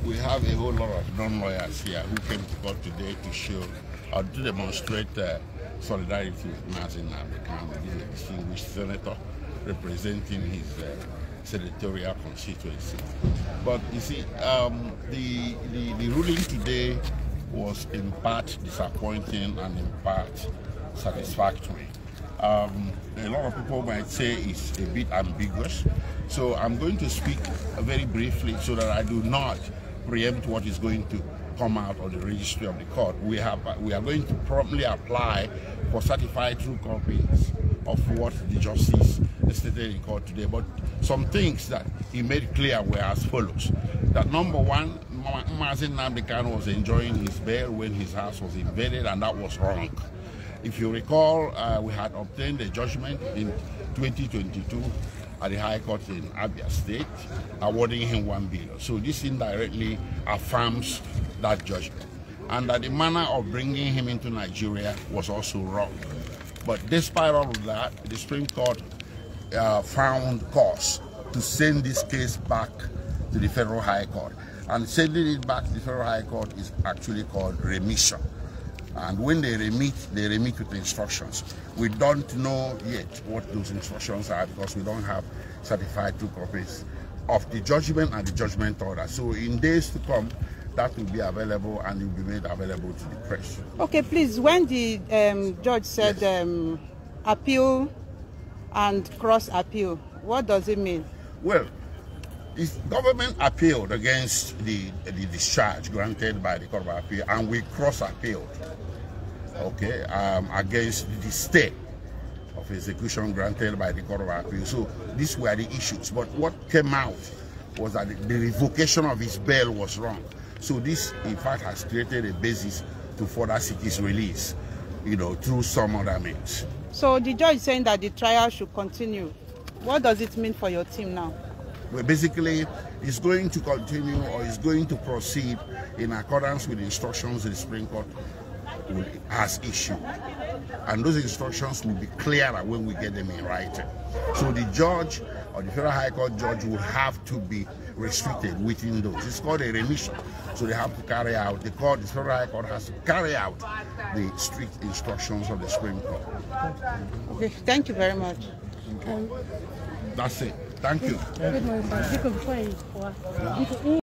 we have a whole lot of non-lawyers here who came to court today to show or to demonstrate solidarity with Mazi Nnamdi Kanu, a distinguished senator representing his senatorial constituency. But you see, the ruling today was in part disappointing and in part satisfactory. A lot of people might say it's a bit ambiguous, so I'm going to speak very briefly so that I do not preempt what is going to come out of the registry of the court. We are going to promptly apply for certified true copies of what the justice stated in court today. But some things that he made clear were as follows: that number one, Mazi Nnamdi Kanu was enjoying his bail when his house was invaded, and that was wrong. If you recall, we had obtained a judgment in 2022 at the High Court in Abia State, awarding him $1 billion. So this indirectly affirms that judgment, and that the manner of bringing him into Nigeria was also wrong. But despite all of that, the Supreme Court found cause to send this case back to the Federal High Court. And sending it back to the Federal High Court is actually called remission. And when they remit with instructions. We don't know yet what those instructions are because we don't have certified true copies of the judgment and the judgment order. So in days to come, that will be available and will be made available to the press. Okay, please, when the judge said yes, appeal and cross appeal, what does it mean? Well, the government appealed against the discharge granted by the Court of Appeal, and we cross appealed, okay, against the stay of execution granted by the Court of Appeal. So these were the issues. But what came out was that the revocation of his bail was wrong. So this, in fact, has created a basis to further seek his release, you know, through some other means. So the judge is saying that the trial should continue. What does it mean for your team now? Well, basically, it's going to continue, or it's going to proceed in accordance with the instructions the Supreme Court has issued. And those instructions will be clearer when we get them in writing. So the judge or the Federal High Court judge will have to be restricted within those. It's called a remission. So they have to carry out, the Federal High Court has to carry out the strict instructions of the Supreme Court. Okay, thank you very much. Okay. That's it. Thank you.